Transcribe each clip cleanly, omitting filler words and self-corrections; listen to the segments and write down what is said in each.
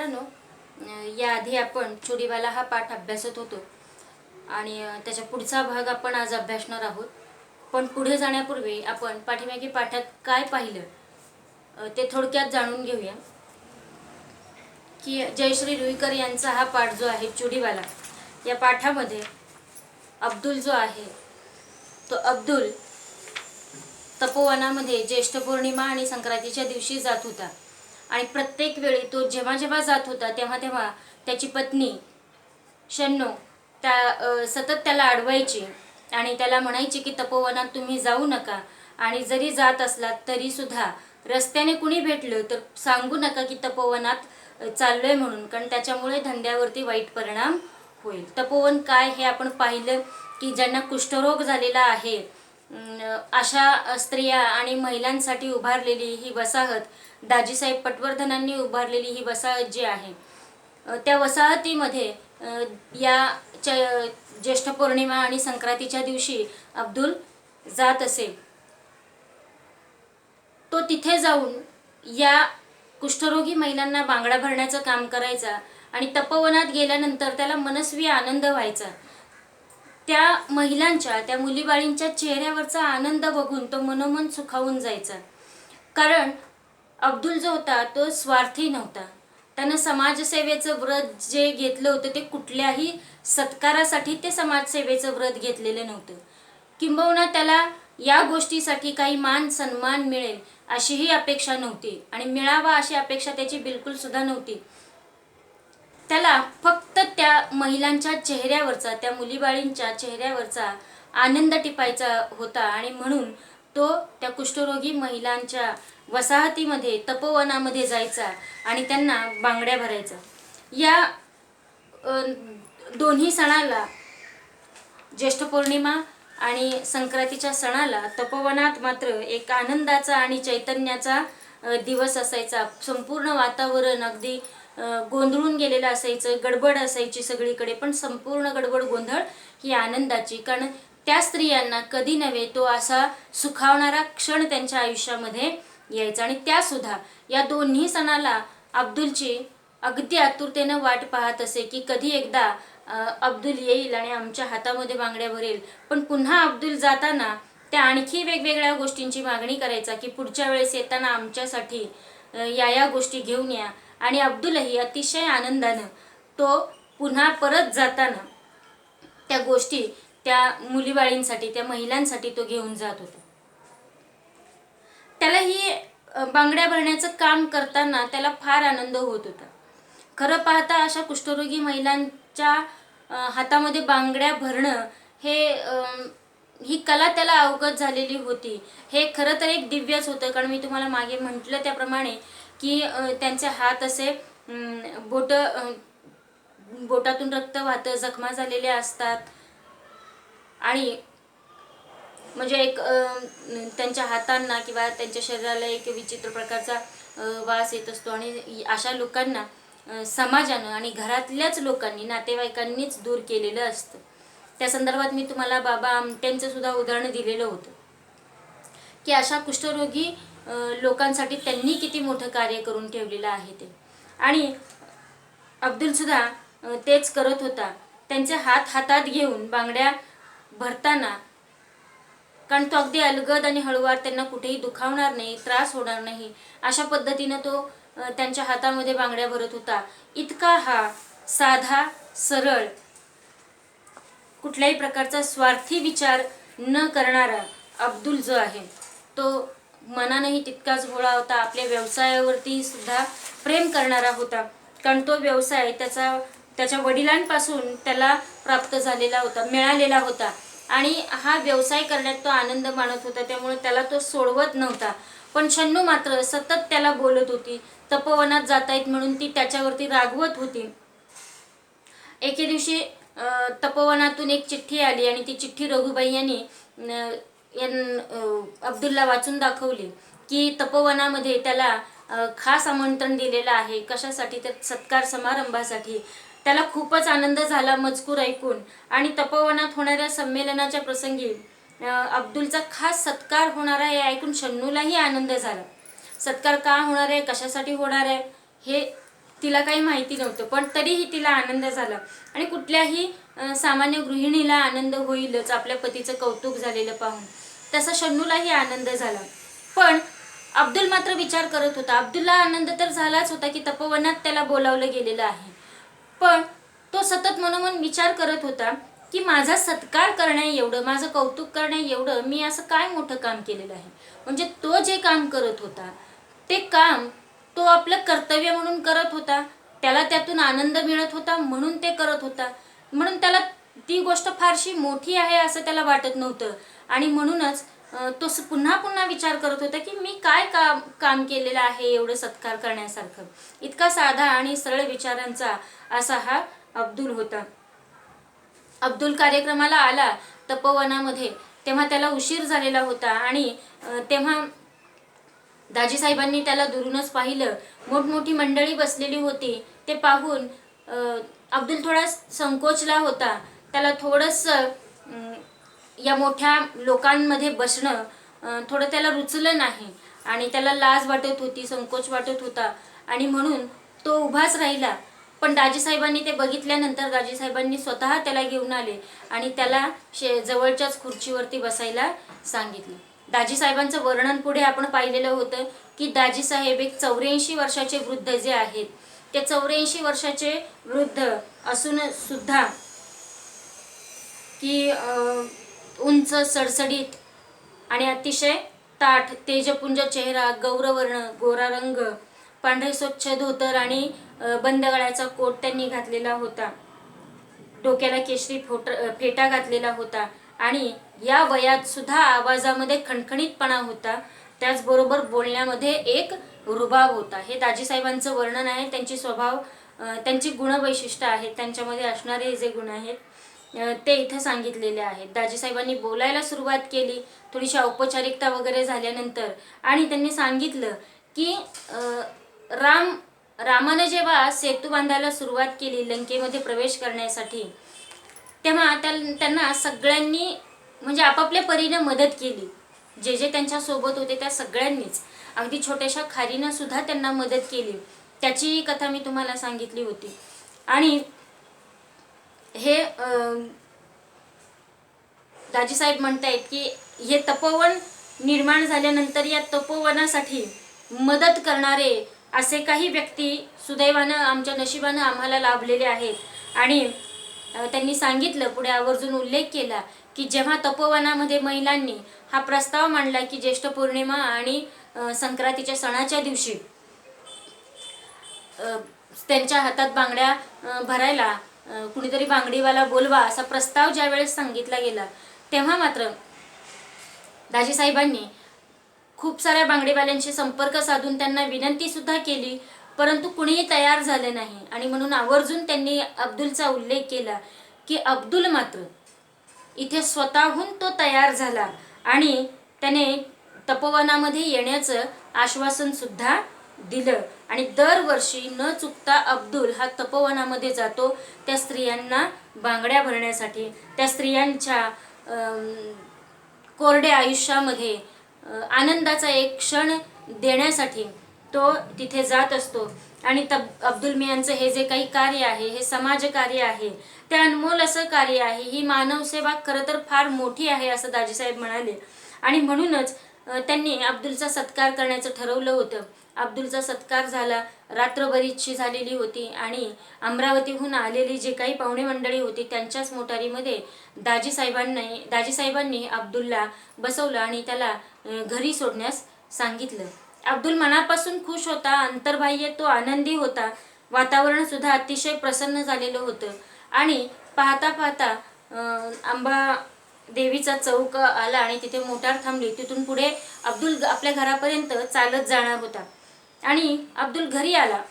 मित्रांनो, याआधी आपण चुडीवाला हा पाठ अभ्यासत होतो आणि त्याचा पुढचा भाग आपण आज अभ्यासणार आहोत. पण पुढे जाण्यापूर्वी आपण पाठीमागे पाठात काय पाहिलं ते थोडक्यात जाणून घेऊया. की जयश्री रुईकर यांचा हा पाठ जो आहे चुडीवाला, या पाठामध्ये अब्दुल जो आहे तो अब्दुल तपोवनामध्ये ज्येष्ठ पौर्णिमा आणि संक्रांतीच्या दिवशी जात होता. आणि प्रत्येक वेळी तो जेव्हा जेव्हा जात होता तेव्हा तेव्हा त्याची पत्नी शन्नो सतत त्याला अडवायची आणि त्याला म्हणायची की तपोवनात तुम्ही जाऊ नका, आणि जरी जात असलात तरी सुद्धा रस्त्याने कुणी भेटलं तर सांगू नका की तपोवनात चाललोय म्हणून, कारण त्याच्यामुळे धंद्यावरती वाईट परिणाम होईल. तपोवन काय हे आपण पाहिलं की ज्यांना कुष्ठरोग झालेला आहे अशा स्त्रिया आणि महिलांसाठी उभारलेली ही वसाहत, दाजीसाहेब पटवर्धनांनी उभारलेली ही वसाहत जी आहे, त्या वसाहतीमध्ये या ज्येष्ठ पौर्णिमा आणि संक्रांतीच्या दिवशी अब्दुल जात असे. तो तिथे जाऊन या कुष्ठरोगी महिलांना बांगड्या भरण्याचं काम करायचा आणि तपोवनात गेल्यानंतर त्याला मनस्वी आनंद व्हायचा. त्या महिलांच्या, त्या मुलीबाळींच्या चेहऱ्यावरचा आनंद बघून तो मनोमन सुखावून जायचा. कारण अब्दुल जो होता तो स्वार्थी नव्हता. त्यानं समाजसेवेचं व्रत जे घेतलं होतं ते कुठल्याही सत्कारासाठी ते समाजसेवेचं व्रत घेतलेलं नव्हतं. किंबहुना त्याला या गोष्टीसाठी काही मान सन्मान मिळेल अशीही अपेक्षा नव्हती आणि मिळावा अशी अपेक्षा त्याची बिलकुल सुद्धा नव्हती. त्याला फक्त त्या महिलांच्या चेहऱ्यावरचा, त्या मुलीबाळींच्या चेहऱ्यावरचा आनंद टिपायचा होता आणि म्हणून तो त्या कुष्ठरोगी महिलांच्या वसाहतीमध्ये, तपोवनामध्ये जायचा आणि त्यांना बांगड्या भरायचा. या दोन्ही सणाला, ज्येष्ठ पौर्णिमा आणि संक्रांतीच्या सणाला, तपोवनात मात्र एक आनंदाचा आणि चैतन्याचा दिवस असायचा. संपूर्ण वातावरण अगदी गोंधळून गेलेलं असायचं, गडबड असायची सगळीकडे, पण संपूर्ण गडबड गोंधळ ही आनंदाची. कारण त्या स्त्रियांना कधी नव्हे तो असा सुखावणारा क्षण त्यांच्या आयुष्यामध्ये यायचा. आणि त्यासुद्धा या दोन्ही सणाला अब्दुलची अगदी आतुरतेनं वाट पाहत असे की कधी एकदा अब्दुल येईल आणि आमच्या हातामध्ये बांगड्या भरेल. पण पुन्हा अब्दुल जाताना त्या आणखी वेगवेगळ्या गोष्टींची मागणी करायचा की पुढच्या वेळेस येताना आमच्यासाठी या गोष्टी घेऊन या. आणि अब्दुलही अतिशय आनंदानं तो पुन्हा परत जाताना त्या गोष्टी त्या मुलीबाळींसाठी, त्या महिलांसाठी तो घेऊन जात होता. त्याला ही बांगड्या भरण्याचं काम करताना त्याला फार आनंद होत होता. खरं पाहता अशा कुष्ठरोगी महिलांच्या हातामध्ये बांगड्या भरणं ही कला त्याला अवगत झालेली होती. हे खरं तर एक दिव्यच होतं. कारण मी तुम्हाला मागे म्हटलं त्याप्रमाणे की त्यांचे हात असे बोटातून रक्त वाहतं, जखमा झालेल्या असतात आणि म्हणजे एक त्यांच्या हातांना किंवा त्यांच्या शरीराला एक विचित्र प्रकारचा वास येत असतो. आणि अशा लोकांना समाजानं आणि घरातल्याच लोकांनी, नातेवाईकांनीच दूर केलेलं असतं. त्या संदर्भात मी तुम्हाला बाबा आमट्यांचं सुद्धा उदाहरण दिलेलं होतं की अशा कुष्ठरोगी लोकांसाठी त्यांनी किती मोठं कार्य करून ठेवलेलं आहे ते. आणि अब्दुल सुद्धा तेच करत होता. त्यांचे हात हातात घेऊन बांगड्या भरताना, कारण तो अगदी अलगद आणि हळूवार, त्यांना कुठेही दुखावणार नाही, त्रास होणार नाही अशा पद्धतीनं तो त्यांच्या हातामध्ये बांगड्या भरत होता. इतका हा साधा, सरळ, कुठल्याही प्रकारचा स्वार्थी विचार न करणारा अब्दुल जो आहे तो मनानेही तितकाच भोळा होता. आपल्या व्यवसायावरती सुद्धा प्रेम करणारा होता. कारण तो व्यवसाय त्याच्या वडिलांपासून त्याला प्राप्त झालेला होता, मिळालेला होता आणि हा व्यवसाय करण्यात तो आनंद मानत होता. त्यामुळे त्याला तो सोडवत नव्हता. पण शन्नू मात्र सतत त्याला बोलत होती. तपोवनात जातायत म्हणून ती त्याच्यावरती रागवत होती. एके दिवशी तपोवनातून एक चिठ्ठी आली आणि ती चिठ्ठी रघुबाई यांनी अब्दुलला वाचून दाखवली की तपोवनामध्ये त्याला खास आमंत्रण दिलेलं आहे. कशासाठी? तर सत्कार समारंभासाठी. त्याला खूपच आनंद झाला मजकूर ऐकून आणि तपोवनात होणाऱ्या संमेलनाच्या प्रसंगी अब्दुलचा खास सत्कार होणार आहे हे ऐकून शन्नूलाही आनंद झाला. सत्कार का होणार आहे, कशासाठी होणार आहे हे तिला काही माहिती नव्हतं, पण तरीही तिला आनंद झाला. आणि कुठल्याही सामान्य गृहिणीला आनंद होईलच आपल्या पतीचं कौतुक झालेलं पाहून, तसा शन्नूलाही आनंद झाला. पण अब्दुल मात्र विचार करत होता. अब्दुलला आनंद तर झालाच होता की तपोवनात त्याला बोलावलं गेलेलं आहे, पण तो सतत मनोमन विचार करत होता की माझा सत्कार करण्या एवढं, माझं कौतुक करण्या एवढं मी असं काय मोठं काम केलेलं आहे. म्हणजे तो जे काम करत होता ते काम तो आपलं कर्तव्य म्हणून करत होता, त्याला त्यातून आनंद मिळत होता म्हणून ते करत होता. म्हणून त्याला ती गोष्ट फारशी मोठी आहे असं त्याला वाटत नव्हतं. आणि म्हणूनच तो पुन्हा पुन्हा विचार करत होता की मी काय काम केलेलं आहे एवढं सत्कार करण्यासारखं. इतका साधा आणि सरळ विचारांचा असा हा अब्दुल होता. अब्दुल कार्यक्रमाला आला तपोवनामध्ये, तेव्हा त्याला उशीर झालेला होता. आणि तेव्हा दाजीसाहेबांनी त्याला दुरूनच पाहिलं. मोठमोठी मंडळी बसलेली होती. ते पाहून अब्दुल थोडा संकोचला होता. त्याला थोडंसं या मोठ्या लोकांमध्ये बसणं थोडं त्याला रुचलं नाही आणि त्याला लाज वाटत होती, संकोच वाटत होता आणि म्हणून तो उभाच राहिला. पण दाजीसाहेबांनी ते बघितल्यानंतर दाजीसाहेबांनी स्वतः त्याला घेऊन आले आणि त्याला जवळच्याच खुर्चीवरती बसायला सांगितलं. दाजीसाहेबांचं वर्णन पुढे आपण पाहिलेलं होतं की दाजीसाहेब एक 84 वर्षाचे वृद्ध जे आहेत, ते 84 वर्षाचे वृद्ध असून सुद्धा की उंच, सडसडीत आणि अतिशय ताठ तेजपुंज चेहरा, गौरवर्ण, गोरा रंग, पांढरे स्वच्छ धोतर आणि बंद गळ्याचा कोट त्यांनी घातलेला होता. डोक्याला केशरी फेटा घातलेला होता आणि या वयात सुद्धा आवाजामध्ये खणखणीतपणा होता. त्याचबरोबर बोलण्यामध्ये एक रुबाब होता. हे दाजीसाहेबांचं वर्णन आहे. त्यांची स्वभाव, त्यांची गुणवैशिष्ट्य आहेत, त्यांच्यामध्ये असणारे जे गुण आहेत ते इथे सांगितलेले आहेत. दाजीसाहेबांनी बोलायला सुरुवात केली थोडीशी औपचारिकता वगैरे झाल्यानंतर आणि त्यांनी सांगितलं की रामानं जेव्हा सेतू बांधायला सुरुवात केली लंकेमध्ये प्रवेश करण्यासाठी, तेव्हा त्यांना सगळ्यांनी म्हणजे आपापल्या परीने मदत केली. जे जे त्यांच्या सोबत होते त्या सगळ्यांनीच, अगदी छोट्याशा खारीनं सुद्धा त्यांना मदत केली. त्याची कथा मी तुम्हाला सांगितली होती. आणि हे दाजीसाहेब म्हणतायत की हे तपोवन निर्माण झाल्यानंतर या तपोवनासाठी मदत करणारे असे काही व्यक्ती सुदैवानं, आमच्या नशिबानं आम्हाला लाभलेले आहेत. आणि त्यांनी सांगितलं, पुढे आवर्जून उल्लेख केला की जेव्हा तपोवनामध्ये महिलांनी हा प्रस्ताव मांडला की ज्येष्ठ पौर्णिमा आणि संक्रांतीच्या सणाच्या दिवशी त्यांच्या हातात बांगड्या भरायला कुणीतरी बांगडीवाला बोलवा असा प्रस्ताव ज्या वेळेस सांगितला गेला, तेव्हा मात्र दाजीसाहेबांनी खूप साऱ्या बांगडेवाल्यांशी संपर्क साधून त्यांना विनंती सुद्धा केली, परंतु कुणीही तयार झाले नाही. आणि म्हणून आवर्जून त्यांनी अब्दुलचा उल्लेख केला की अब्दुल मात्र इथे स्वतःहून तो तयार झाला आणि त्याने तपोवनामध्ये येण्याचं आश्वासन सुद्धा दिलं. आणि दरवर्षी न चुकता अब्दुल हा तपोवनामध्ये जातो त्या स्त्रियांना बांगड्या भरण्यासाठी, त्या स्त्रियांच्या कोरड्या आयुष्यामध्ये आनंदाचा एक क्षण देण्यासाठी तो तिथे जात असतो. आणि अब्दुल मियांचं हे जे काही कार्य आहे, हे समाजकार्य आहे, ते अनमोल असं कार्य आहे. ही मानवसेवा खरं तर फार मोठी आहे असं दाजीसाहेब म्हणाले. आणि म्हणूनच त्यांनी अब्दुलचा सत्कार करण्याचं ठरवलं होतं. अब्दुलचा सत्कार झाला. रात्र बरीचशी झालेली होती आणि अमरावतीहून आलेली जे काही पाहुणे मंडळी होती त्यांच्याच मोटारीमध्ये दाजीसाहेबांनी अब्दुलला बसवलं आणि त्याला घरी सोडण्यास सांगितलं. अब्दुल मनापासून खुश होता, अंतर्बाह्य तो आनंदी होता. वातावरण सुद्धा अतिशय प्रसन्न झालेलं होतं. आणि पाहता पाहता अंबा देवीचा चौक आला आणि तिथे मोटार थांबली. तिथून पुढे अब्दुल आपल्या घरापर्यंत चालत जाणार होता आणि अब्दुल घरी आला.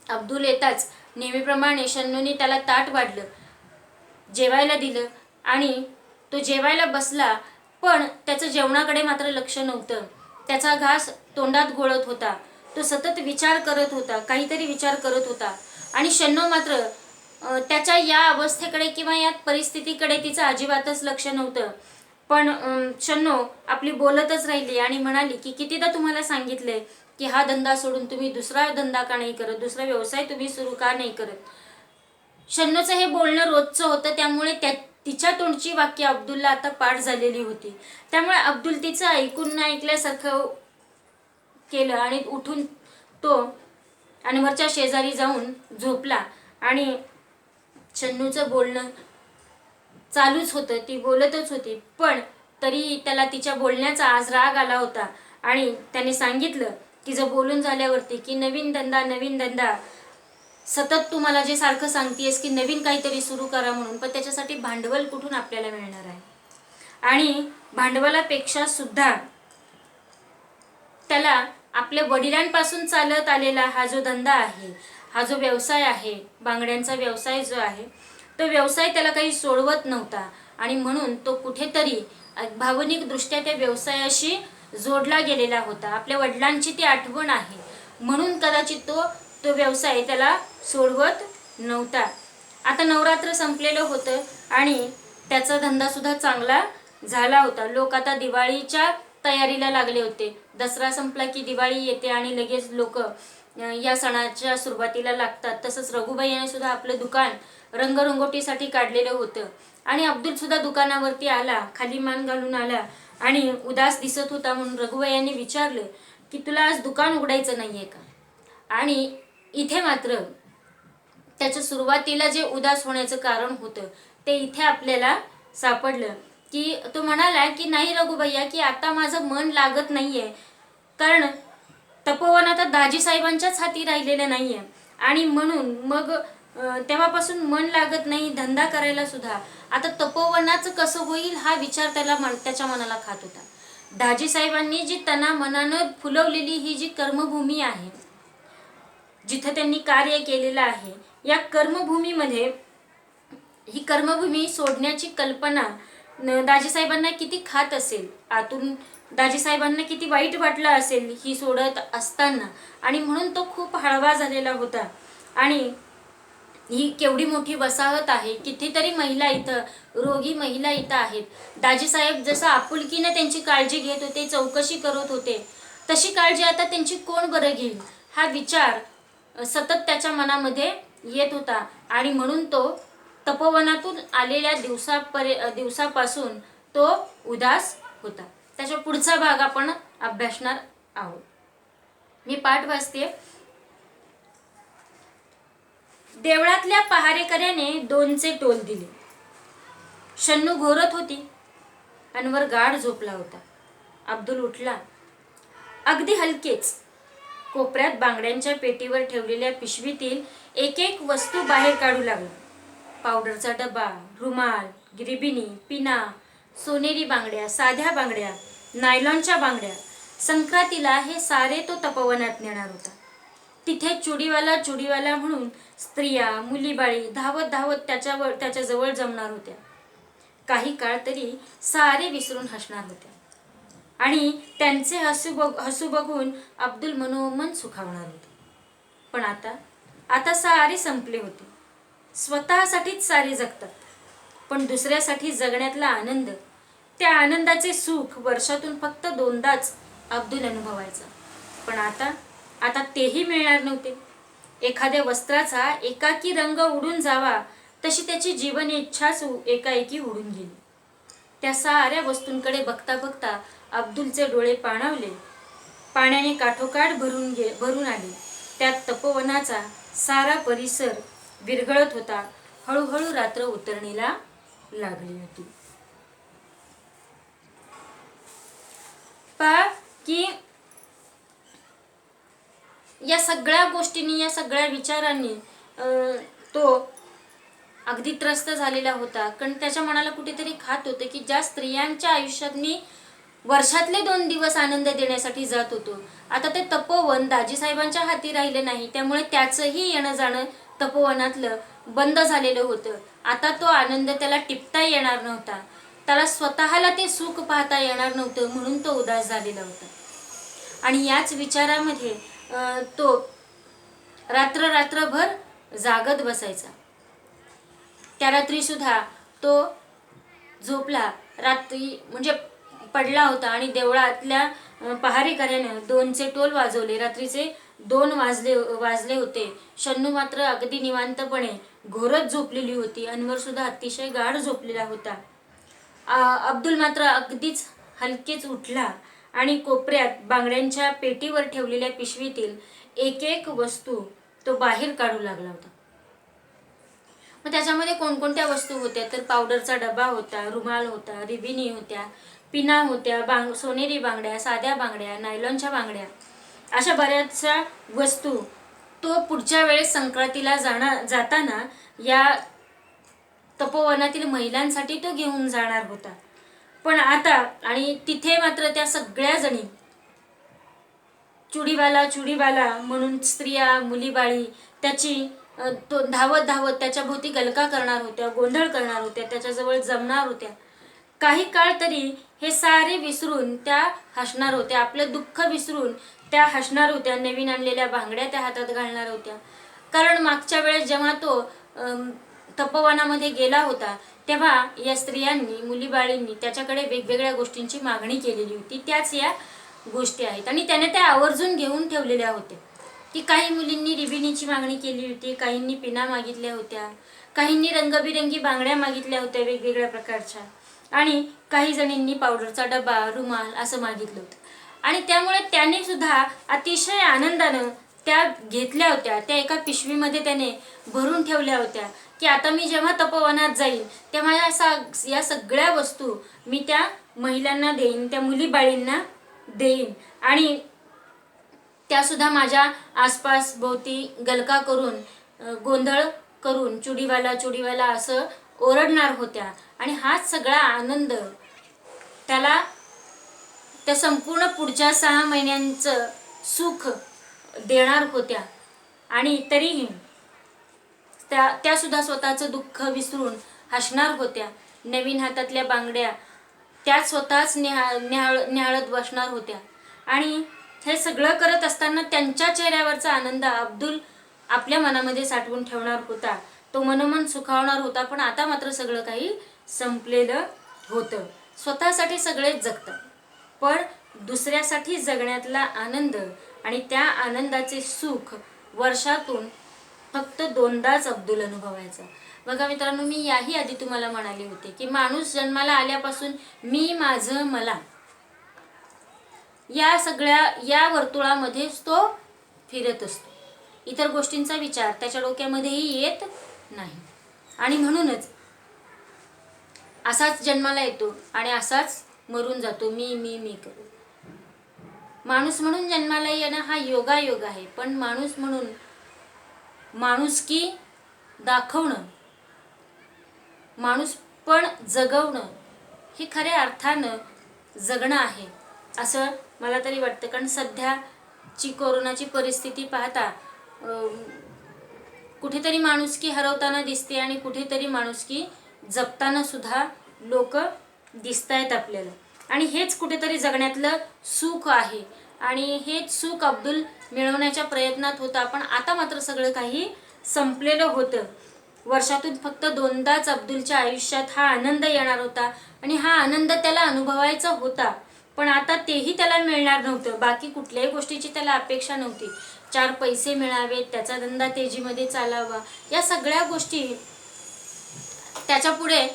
अब्दुल येताच नेहमीप्रमाणे शन्नूने त्याला ताट वाढलं, जेवायला दिलं आणि तो जेवायला बसला. पण त्याचं जेवणाकडे मात्र लक्ष नव्हतं. त्याचा घास तोंडात घोळत होता. तो सतत विचार करत होता, काहीतरी विचार करत होता. आणि शन्नू मात्र त्याच्या या अवस्थेकडे किंवा या परिस्थितीकडे तिचं अजिबातच लक्ष नव्हतं. पण शन्नू आपली बोलतच राहिली आणि म्हणाली की कितीदा तुम्हाला सांगितलंय की हा धंदा सोडून तुम्ही दुसरा धंदा का नाही करत, दुसरा व्यवसाय तुम्ही सुरू का नाही करत. शन्नूचं हे बोलणं रोजचं होतं, त्यामुळे तिच्या तोंडची वाक्य अब्दुलला आता पाठ झालेली होती. त्यामुळे अब्दुल तिचं ऐकून न ऐकल्यासारखं केलं आणि उठून तो अनवरच्या शेजारी जाऊन झोपला. आणि शन्नूचं बोलणं चालूच होतं, ती बोलतच होती, पण तरी त्याला तिच्या बोलण्याचा आज राग आला होता. आणि त्याने सांगितलं तिचं बोलून झाल्यावरती की नवीन धंदा, सतत तू मला जे सारखं सांगतेस की नवीन काहीतरी सुरू करा म्हणून, पण त्याच्यासाठी भांडवल कुठून आपल्याला मिळणार आहे. आणि भांडवलापेक्षा सुद्धा त्याला आपल्या वडिलांपासून चालत आलेला हा जो धंदा आहे, हा जो व्यवसाय आहे, बांगड्यांचा व्यवसाय जो आहे, तो व्यवसाय त्याला काही सोडवत नव्हता. आणि म्हणून तो कुठेतरी भावनिकदृष्ट्या त्या व्यवसायाशी जोडला गेलेला होता. आपल्या वडिलांची ती आठवण आहे, म्हणून कदाचित तो व्यवसाय त्याला सोडवत नव्हता. आता नवरात्र संपलेलं होतं आणि त्याचा धंदासुद्धा चांगला झाला होता. लोक आता दिवाळीच्या तयारीला लागले होते. दसरा संपला की दिवाळी येते आणि लगेच लोक या सणाच्या सुरुवातीला लागतात. तसंच रघुबाई याने सुद्धा आपलं दुकान रंगरंगोटीसाठी काढलेलं होतं. आणि अब्दुल सुद्धा दुकानावरती आला, खाली मान घालून आला आणि उदास दिसत होता. म्हणून रघुबाई यांनी विचारलं की तुला आज दुकान उघडायचं नाहीये का. आणि इथे मात्र त्याच्या सुरुवातीला जे उदास होण्याचं कारण होतं ते इथे आपल्याला सापडलं. की तो म्हणाला की नाही रघुभैया, की आता माझं मन लागत नाहीये, कारण तपोवन आता दाजी साहेबांच्याच हाती राहिलेलं नाहीये. आणि म्हणून मग तेव्हापासून मन लागत नाही धंदा करायला सुद्धा. आता तपोवनाचं कसं होईल हा विचार त्याच्या मनाला खात होता. दाजी साहेबांनी जी मनानं फुलवलेली ही जी कर्मभूमी आहे, जिथं त्यांनी कार्य केलेलं आहे, या कर्मभूमीमध्ये ही कर्मभूमी सोडण्याची कल्पना दाजीसाहेबांना किती खात असेल, आतून दाजीसाहेबांना किती वाईट वाटलं असेल ही सोडत असताना. आणि म्हणून तो खूप हळवा झालेला होता. आणि ही केवढी मोठी वसाहत आहे, कितीतरी महिला इथं, रोगी महिला इथं आहेत. दाजीसाहेब जसं आपुलकीनं त्यांची काळजी घेत होते, चौकशी करत होते, तशी काळजी आता त्यांची कोण बरं घेईल हा विचार सतत त्याच्या मनामध्ये येत होता. आणि म्हणून तो तपोवनातून आलेल्या दिवसापासून तो उदास होता. त्याच्या पुढचा भाग आपण अभ्यासणार आहोत. मी पाठ वाचते. देवळातल्या पहारेकऱ्याने 2चे टोल दिले. शन्नू घोरत होती. अनवर गाढ झोपला होता. अब्दुल उठला. अगदी हलकेच कोपऱ्यात बांगड्यांच्या पेटीवर ठेवलेल्या पिशवीतील एक एक वस्तू बाहेर काढू लागला. पावडरचा डबा, रुमाल, गिरिबिनी, पिना, सोनेरी बांगड्या, साध्या बांगड्या, नायलॉनच्या बांगड्या. संक्रांतीला हे सारे तो तपोवनात नेणार होता. तिथे चुडीवाला म्हणून स्त्रिया, मुलीबाळी धावत धावत त्याच्याजवळ जमणार होत्या. काही काळ तरी सारे विसरून हसणार होत्या. आणि त्यांचे हसू बघून अब्दुल मनोमन सुखावणार होते. पण आता सारे संपले होते. स्वतःसाठीच सारे जगतात, पण दुसऱ्यासाठी जगण्यातला आनंद, त्या आनंदाचे सुख वर्षातून फक्त 2दाच अब्दुल अनुभवायचा. पण आता तेही मिळणार नव्हते. एखाद्या वस्त्राचा एकाकी रंग उडून जावा तशी त्याची जीवन इच्छाच एकाएकी उडून गेली. त्या साऱ्या वस्तूंकडे बघता बघता अब्दुलचे डोळे पाणावले. पाण्याने काठोकाठ भरून आले. त्यात तपोवनाचा सारा परिसर विरघळत होता. हळूहळू रात्र उतरणीला लागली होती. की या सगळ्या गोष्टींनी, या सगळ्या विचारांनी तो अगदी त्रस्त झालेला होता. कारण त्याच्या मनाला कुठेतरी खात होतं की ज्या स्त्रियांच्या आयुष्यात मी वर्षातले 2 दिवस आनंद देण्यासाठी जात होतो, आता ते तपोवन दाजीसाहेबांच्या हाती राहिले नाही. त्यामुळे त्याचंही येणं जाणं तपोवनातलं बंद झालेलं होतं. आता तो आनंद त्याला टिपता येणार नव्हता. त्याला स्वतःला ते सुख पाहता येणार नव्हतं, म्हणून तो उदास झालेला होता. आणि याच विचारामध्ये तो रात्रभर जागत बसायचा. त्या रात्री सुद्धा तो झोपला. रात्री म्हणजे पडला होता आणि देवळातल्या पहारेकऱ्यानं 2चे टोल वाजवले. रात्रीचे 2 वाजले होते. शन्नू मात्र अगदी निवांतपणे घोरत झोपलेली होती. अनवर सुद्धा अतिशय गाढ झोपलेला होता. अब्दुल मात्र अगदीच हलकेच उठला आणि कोपऱ्यात बांगड्यांच्या पेटीवर ठेवलेल्या पिशवीतील एक एक वस्तू तो बाहेर काढू लागला होता. मग त्याच्यामध्ये कोणकोणत्या वस्तू होत्या तर पावडरचा डबा होता, रुमाल होता, रिबिनी होत्या, पिना होत्या, सोनेरी बांगड्या, साध्या बांगड्या, नायलॉनच्या बांगड्या, अशा बऱ्याचशा वस्तू तो पुढच्या वेळेस संक्रांतीला जाताना या तपोवनातील महिलांसाठी तो घेऊन जाणार होता. पण आता आणि तिथे मात्र त्या सगळ्या जणी चुडीवाला म्हणून स्त्रिया मुलीबाळी त्याची तो धावत धावत त्याच्या भोवती गलका करणार होत्या, गोंधळ करणार होत्या, त्याच्याजवळ जमणार होत्या. काही काळ तरी हे सारे विसरून त्या हसणार होत्या, आपलं दुःख विसरून त्या हसणार होत्या. नवीन आणलेल्या बांगड्या त्या हातात घालणार होत्या. कारण मागच्या वेळेस जेव्हा तो तपोवनामध्ये गेला होता तेव्हा या स्त्रियांनी मुलीबाळींनी त्याच्याकडे वेगवेगळ्या गोष्टींची मागणी केलेली होती. त्याच या गोष्टी आहेत आणि त्याने त्या आवर्जून घेऊन ठेवलेल्या होत्या. की काही मुलींनी रिबिनीची मागणी केली होती, काहींनी पिना मागितल्या होत्या, काहींनी रंगबिरंगी बांगड्या मागितल्या होत्या वेगवेगळ्या प्रकारच्या, आणि काही जणींनी पावडरचा डबा, रुमाल असं मागितलं होतं. आणि त्यामुळे त्याने सुद्धा अतिशय आनंदानं त्या घेतल्या होत्या. त्या एका पिशवीमध्ये त्याने भरून ठेवल्या होत्या की आता मी जेव्हा तपोवनात जाईल तेव्हा या सगळ्या वस्तू मी त्या महिलांना देईन, त्या मुलीबाळींना देईन आणि त्यासुद्धा माझ्या आसपास भोवती गलका करून गोंधळ करून चुडीवाला असं ओरडणार होत्या. आणि हाच सगळा आनंद त्याला त्या संपूर्ण पुढच्या 6 महिन्यांचं सुख देणार होत्या. आणि तरीही त्या सुद्धा स्वतःचं दुःख विसरून हसणार होत्या. नवीन हातातल्या बांगड्या त्या स्वतःच निहाळत बसणार होत्या. आणि हे सगळं करत असताना त्यांच्या चेहऱ्यावरचा आनंद अब्दुल आपल्या मनामध्ये साठवून ठेवणार होता, तो मनोमन सुखावणार होता. पण आता मात्र सगळं काही संपलेलं होतं. स्वतःसाठी सगळेच जगतात, पण दुसऱ्यासाठी जगण्यातला आनंद आणि त्या आनंदाचे सुख वर्षातून फक्त 2दाच अब्दुल अनुभवायचा. बघा मित्रांनो, मी याही आधी तुम्हाला म्हणाले होते की माणूस जन्माला आल्यापासून मी, माझं, मला या सगळ्या वर्तुळामध्येच तो फिरत असतो. इतर गोष्टींचा विचार त्याच्या डोक्यामध्येही येत नाही. आणि म्हणूनच असाच जन्माला येतो आणि असाच मरून जातो, मी करू. माणूस म्हणून जन्माला येणं हा योगायोग आहे, पण माणूस म्हणून माणुसकी दाखवणं, माणूस पण जगवणं हे खऱ्या अर्थानं जगणं आहे असं मला तरी वाटतं. कारण सध्याची कोरोनाची परिस्थिती पाहता कुठेतरी माणुसकी हरवताना दिसते आणि कुठेतरी माणुसकी जपताना सुद्धा लोक दिसतायत आपल्याला. आणि हेच कुठेतरी जगण्यातलं सुख आहे आणि हेच सुख अब्दुल मिळवण्याच्या प्रयत्नात होता. पण आता मात्र सगळं काही संपलेलं होतं. वर्षातून फक्त 2दाच अब्दुलच्या आयुष्यात हा आनंद येणार होता आणि हा आनंद त्याला अनुभवायचा होता. पण आता तेही त्याला मिळणार नव्हतं. बाकी कुठल्याही गोष्टीची त्याला अपेक्षा नव्हती. 4 पैसे मिळावेत, त्याचा धंदा तेजीमध्ये चालावा, या सगळ्या गोष्टी त्याच्या पुढे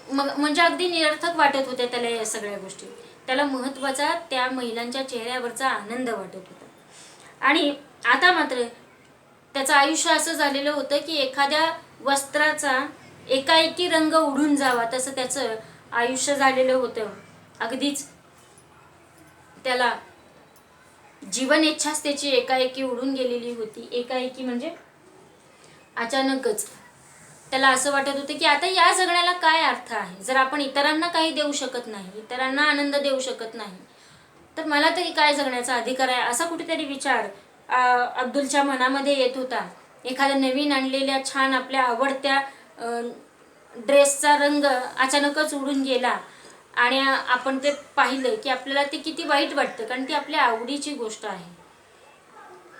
म्हणजे अगदी निरर्थक वाटत होत्या त्याला. या सगळ्या गोष्टी त्याला महत्त्वाचा त्या महिलांच्या चेहऱ्यावरचा आनंद वाटत होता. आणि आता मात्र त्याचं आयुष्य असं झालेलं होतं की एखाद्या वस्त्राचा एकाएकी रंग उडून जावा तसं त्याचं आयुष्य झालेलं होतं. अगदीच त्याला जीवन इच्छाच त्याची एकाएकी उडून गेलेली होती. एकाएकी म्हणजे अचानकच त्याला असं वाटत होतं की आता या जगण्याला काय अर्थ आहे. जर आपण इतरांना काही देऊ शकत नाही, इतरांना आनंद देऊ शकत नाही, तर मला तरी काय जगण्याचा अधिकार आहे, असा कुठेतरी विचार अब्दुलच्या मनामध्ये येत होता. एखाद्या नवीन आणलेल्या छान आपल्या आवडत्या ड्रेसचा रंग अचानकच उडून गेला आणि आपण ते पाहिलं की आपल्याला ते किती वाईट वाटतं, कारण ती आपल्या आवडीची गोष्ट आहे.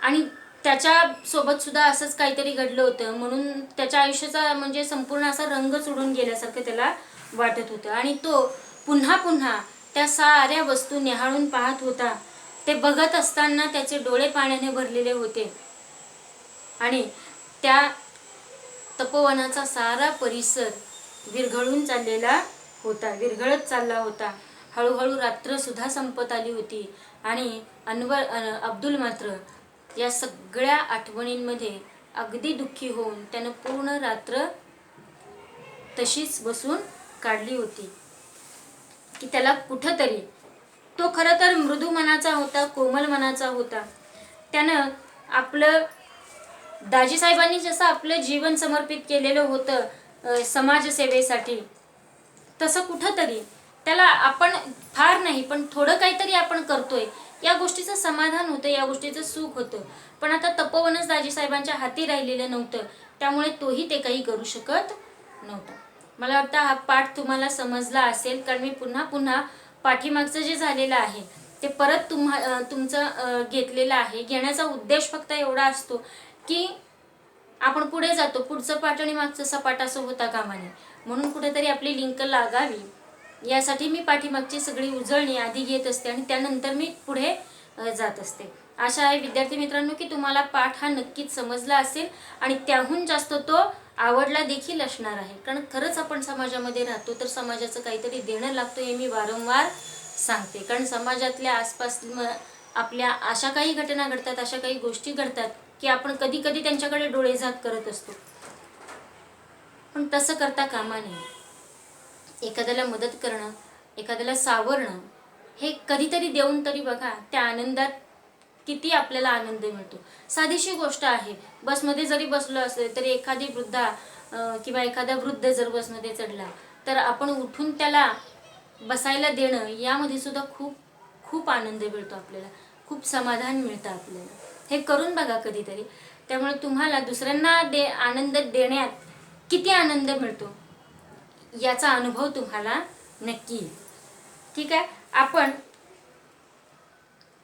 आणि त्याच्यासोबत सुद्धा असंच काहीतरी घडलं होतं, म्हणून त्याच्या आयुष्याचा म्हणजे संपूर्ण असा रंगच उडून गेल्यासारखं त्याला वाटत होतं. आणि तो पुन्हा पुन्हा त्या साऱ्या वस्तू निहाळून पाहत होता. ते बघत असताना त्याचे डोळे पाण्याने भरलेले होते आणि त्या तपोवनाचा सारा परिसर विरघळून चाललेला होता, विरघळत चालला होता. हळूहळू रात्र सुद्धा संपत आली होती आणि अब्दुल मात्र या सगळ्या आठवणींमध्ये अगदी दुःखी होऊन त्यानं पूर्ण रात्र तशीच बसून काढली होती की त्याला कुठंतरी, तो खरं तर मृदू मनाचा होता, कोमल मनाचा होता. त्यानं आपलं दाजीसाहेबांनी जसं आपलं जीवन समर्पित केलेलं होतं समाजसेवेसाठी, तसं कुठंतरी त्याला आपण फार नाही पण थोडं काहीतरी आपण करतोय या गोष्टीचं समाधान होतं, या गोष्टीचं सुख होतं. पण आता तपोवनच दाजीसाहेबांच्या हाती राहिलेलं नव्हतं, त्यामुळे तोही ते काही करू शकत नव्हता. मला वाटतं हा पाठ तुम्हाला समजला असेल, कारण मी पुन्हा पुन्हा पाठीमागचं जे झालेलं आहे ते परत तुमचं घेतलेलं आहे. घेण्याचा उद्देश फक्त एवढा असतो की आपण पुढे जातो, पुढचं पाठ आणि मागचं सपाट असं होता कामा नये, म्हणून कुठेतरी आपली लिंक लागावी यासाठी मी पाठीमागची सगळी उजळणी आधी घेत असते आणि त्यानंतर मी पुढे जात असते. आशा आहे विद्यार्थी मित्रांनो की तुम्हाला पाठ हा नक्कीच समजला असेल आणि त्याहून जास्त तो आवडला देखील असणार आहे. कारण खरंच आपण समाजामध्ये राहतो तर समाजाचं काहीतरी देणं लागतं हे मी वारंवार सांगते. कारण समाजातल्या आसपास आपल्या अशा काही घटना घडतात, अशा काही गोष्टी घडतात की आपण कधी कधी त्यांच्याकडे डोळेझाक करत असतो, पण तसं करता कामा नये. एखाद्याला मदत करणं, एखाद्याला सावरणं हे कधीतरी देऊन तरी बघा, त्या आनंदात किती आपल्याला आनंद मिळतो. साधीशी गोष्ट आहे, बसमध्ये जरी बसलो असेल तरी एखादी वृद्धा किंवा एखादा वृद्ध जर बसमध्ये चढला तर आपण उठून त्याला बसायला देणं यामध्ये सुद्धा खूप खूप आनंद मिळतो आपल्याला, खूप समाधान मिळतं आपल्याला. हे करून बघा कधीतरी. त्यामुळे तुम्हाला दुसऱ्यांना आनंद देण्यात किती आनंद मिळतो याचा अनुभव तुम्हाला नक्की येईल. ठीक आहे, आपण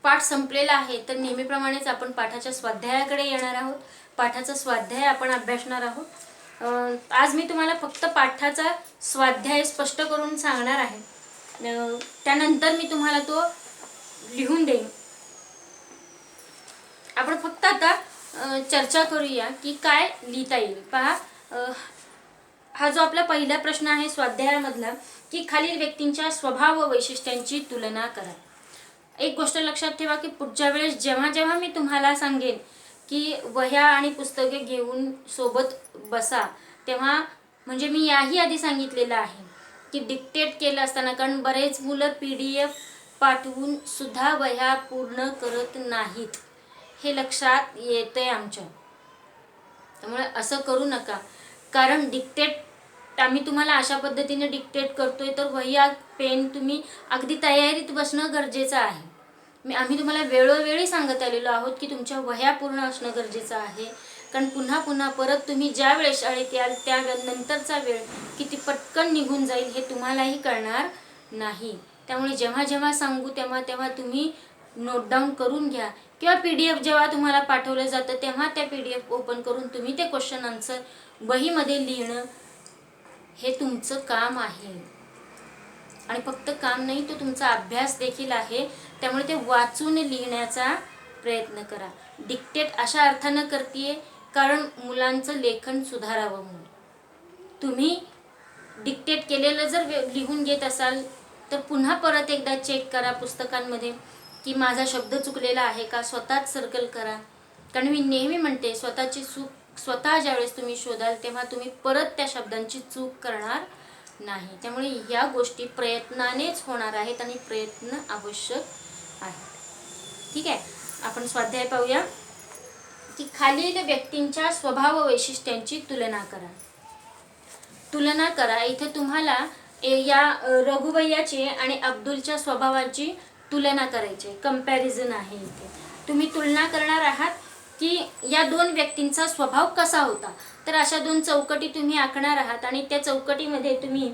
पाठ संपलेला आहे तर नेहमीप्रमाणेच आपण पाठाच्या स्वाध्यायाकडे येणार आहोत. पाठाचा स्वाध्याय आपण अभ्यासणार आहोत. आज मी तुम्हाला फक्त पाठाचा स्वाध्याय स्पष्ट करून सांगणार आहे, त्यानंतर मी तुम्हाला तो लिहून देईन. आपण फक्त आता चर्चा करूया की काय लिहिता येईल. पहा, हा जो आपला पहिला प्रश्न आहे स्वाध्यायामधला की खालील व्यक्तींच्या स्वभाव व वैशिष्ट्यांची तुलना करा. एक गोष्ट लक्षात ठेवा की पुढच्या वेळेस जेव्हा जेव्हा मी तुम्हाला सांगेन की वह्या आणि पुस्तके घेऊन सोबत बसा, तेव्हा म्हणजे मी याही आधी सांगितलेलं आहे की डिक्टेट केलं असताना, कारण बरेच मुलं PDF पाठवून सुद्धा वह्या पूर्ण करत नाहीत, हे लक्षात येतंय आमच्या. त्यामुळे असं करू नका, कारण डिक्टेट आम्ही तुम्हाला अशा पद्धतीने डिक्टेट करतोय तर वह्या पेन तुम्ही अगदी तयारीत बसणं गरजेचं आहे. आम्ही तुम्हाला वेळोवेळी सांगत आलेलो आहोत की तुमच्या वह्या पूर्ण असणं गरजेचं आहे, कारण पुन्हा पुन्हा परत तुम्ही ज्या वेळेस शाळेत याल त्या नंतरचा वेळ किती पटकन निघून जाईल हे तुम्हालाही कळणार नाही. त्यामुळे जेव्हा जेव्हा सांगू तेव्हा तेव्हा तुम्ही नोट डाऊन करून घ्या, किंवा PDF जेव्हा तुम्हाला पाठवलं जातं तेव्हा त्या PDF ओपन करून तुम्ही ते क्वेश्चन आन्सर वहीमध्ये लिहिणं हे तुमचं काम आहे. आणि फक्त काम नाही, तो तुमचा अभ्यास देखील आहे. त्यामुळे ते वाचून लिहिण्याचा प्रयत्न करा. डिक्टेट अशा अर्थानं करतीये कारण मुलांचं लेखन सुधारावं म्हणून. तुम्ही डिक्टेट केलेलं जर लिहून घेत असाल तर पुन्हा परत एकदा चेक करा पुस्तकांमध्ये की माझा शब्द चुकलेला आहे का, स्वतःच सर्कल करा. कारण मी नेहमी म्हणते स्वतःची चूक स्वतः ज्यावेळेस तुम्ही शोधाल तेव्हा तुम्ही परत त्या शब्दांची चूक करणार नाही. त्यामुळे या गोष्टी प्रयत्नानेच होणार आहेत आणि प्रयत्न आवश्यक आहेत. ठीक आहे, आपण स्वाध्याय पाहूया की खालील व्यक्तींच्या स्वभाव वैशिष्ट्यांची तुलना करा. तुलना करा, इथे तुम्हाला या रघुभैयाची आणि अब्दुलच्या स्वभावाची तुलना करायची, कंपॅरिझन आहे. इथे तुम्ही तुलना करणार आहात की या दोन व्यक्तींचा स्वभाव कसा होता. तर अशा दोन चौकटी तुम्ही आखणार आहात आणि त्या चौकटीमध्ये तुम्ही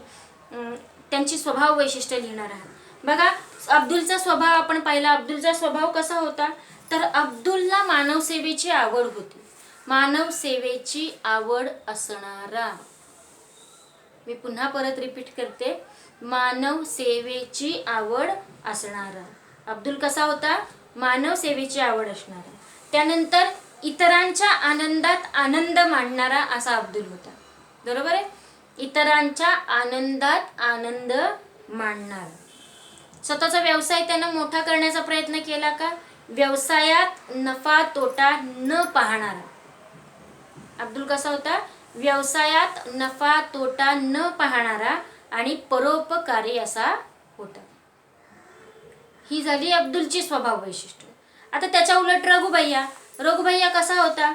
त्यांची स्वभाव वैशिष्ट्य लिहिणार आहात. बघा, अब्दुलचा स्वभाव आपण पाहिला. अब्दुलचा स्वभाव कसा होता, तर अब्दुलला मानवसेवेची आवड होती. मानवसेवेची आवड असणारा मी पुन्हा परत रिपीट करते, मानव सेवेची आवड असणारा. अब्दुल कसा होता? मानव सेवेची आवड असणारा. त्यानंतर इतरांच्या आनंदात आनंद मानणारा असा अब्दुल होता. बरोबर आहे? इतरांच्या आनंदात आनंद मानणारा. स्वतःचा व्यवसाय त्यानं मोठा करण्याचा प्रयत्न केला का? व्यवसायात नफा तोटा न पाहणारा. अब्दुल कसा होता? व्यवसायात नफा तोटा न पाहणारा आणि परोपकारी असा होता. ही झाली अब्दुलची स्वभाव वैशिष्ट्य. आता त्याच्या उलट रघुभैया. रघुभैया कसा होता?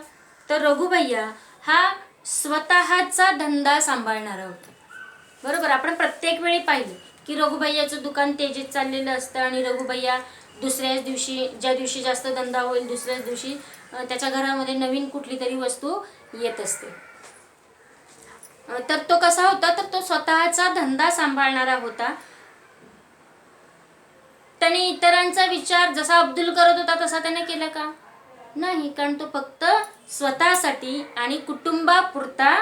तर रघुभैया हा स्वतःचा धंदा सांभाळणारा होता. बरोबर, आपण प्रत्येक वेळी पाहिलं की रघुभैयाचं दुकान तेजीत चाललेलं असतं आणि रघुभैया दुसऱ्याच दिवशी, ज्या दिवशी जास्त धंदा होईल दुसऱ्याच दिवशी त्याच्या घरामध्ये नवीन कुठली तरी वस्तू येत असते. तर तो कसा होता? तर तो स्वतःचा धंदा सांभाळणारा होता. त्याने इतरांचा विचार जसा अब्दुल करत होता तसा त्याने केला का? नाही, कारण तो फक्त स्वतःसाठी आणि कुटुंबापुरता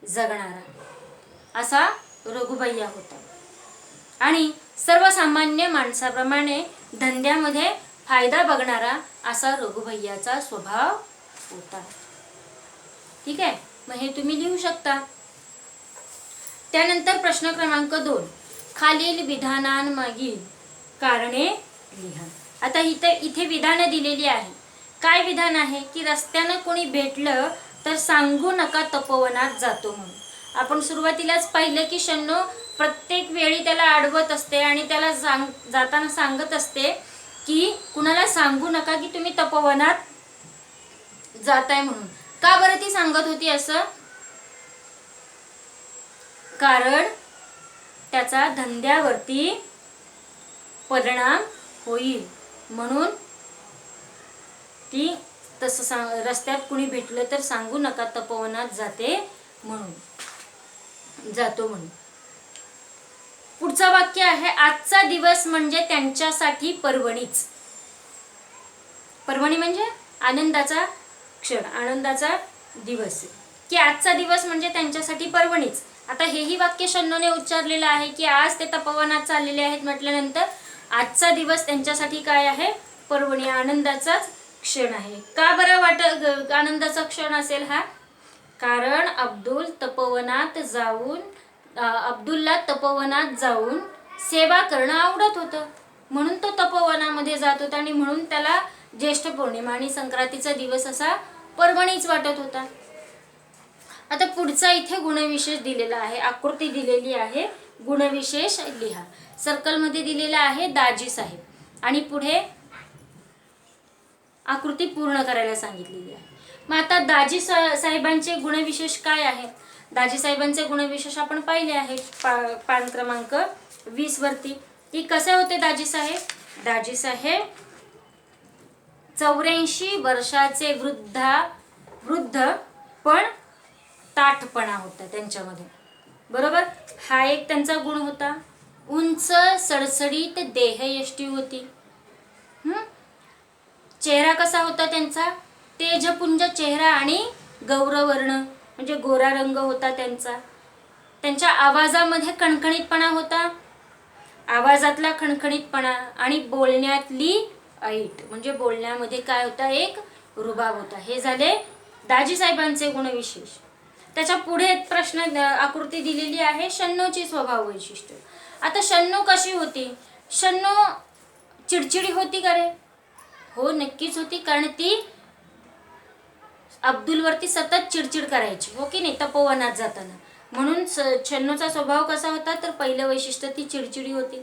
जगणारा असा रघुभैया होता. आणि सर्वसामान्य माणसाप्रमाणे धंद्यामध्ये फायदा बघणारा असा रघुभैयाचा स्वभाव होता. ठीक आहे, मग हे तुम्ही लिहू शकता. त्यानंतर प्रश्न क्रमांक 2, खालील विधानांमागील कारणे लिहा. आता इथे विधानं दिलेली आहे. काय विधान आहे? की रस्त्यानं कोणी भेटलं तर सांगू नका तपोवनात जातो म्हणून. आपण सुरुवातीलाच पाहिलं की शन्नो प्रत्येक वेळी त्याला अडवत असते आणि त्याला जाताना सांगत असते की कुणाला सांगू नका की तुम्ही तपोवनात जाताय म्हणून. का बरं ती सांगत होती असं? कारण त्याचा धंद्यावरती परिणाम होईल म्हणून ती तसं रस्त्यात कुणी भेटलं तर सांगू नका तपोवनात जाते म्हणून, जातो म्हणून. पुढचं वाक्य आहे, आजचा दिवस म्हणजे त्यांच्यासाठी पर्वणीच. पर्वणी म्हणजे आनंदाचा क्षण, आनंदाचा दिवस. की आजचा दिवस म्हणजे त्यांच्यासाठी पर्वणीच. आता हेही वाक्य शन्नोने उच्चारलेलं आहे की आज ते तपोवनात चाललेले आहेत म्हटल्यानंतर आजचा दिवस त्यांच्यासाठी काय आहे? पर्वणी, आनंदाचाच क्षण आहे. का बरं आनंदाचा क्षण असेल हा? कारण अब्दुलला तपोवनात जाऊन सेवा करणं आवडत होतं म्हणून तो तपोवनामध्ये जात होता आणि म्हणून त्याला ज्येष्ठ पौर्णिमा आणि संक्रांतीचा दिवस असा पर्वणीच वाटत होता. आता पुढचा इथे गुणविशेष दिलेला आहे, आकृती दिलेली आहे, गुणविशेष लिहा. सर्कलमध्ये दिलेला आहे दाजी साहेब आणि पुढे आकृती पूर्ण करायला सांगितलेली आहे. मग आता दाजी साहेबांचे गुणविशेष काय आहेत? दाजी साहेबांचे गुणविशेष आपण पाहिले आहेत पान क्रमांक 20 वरती की कसे होते दाजी साहेब. दाजी साहेब 84 वर्षाचे वृद्ध पण ताठपणा होता त्यांच्यामध्ये. बरोबर, हा एक त्यांचा गुण होता. उंच सडसडीत देहयष्टी होती. चेहरा कसा होता त्यांचा? तेजपुंज चेहरा आणि गौरवर्ण म्हणजे गोरा रंग होता त्यांचा. त्यांच्या आवाजामध्ये खणखणीतपणा होता, आवाजातला खणखणीतपणा आणि बोलण्यातली ऐट म्हणजे बोलण्यामध्ये काय होता? एक रुबाब होता. हे झाले दाजी साहेबांचे गुणविशेष. त्याच्या पुढे प्रश्न आकृती दिलेली आहे शन्नोची स्वभाव वैशिष्ट्य. आता शन्नो कशी होती? शन्नो चिडचिडी होती का रे? हो, नक्कीच होती, कारण ती अब्दुलवरती सतत चिडचिड करायची, हो की नाही, तपोवनात जाताना. म्हणून शन्नोचा स्वभाव कसा होता? तर पहिलं वैशिष्ट्य ती चिडचिडी होती.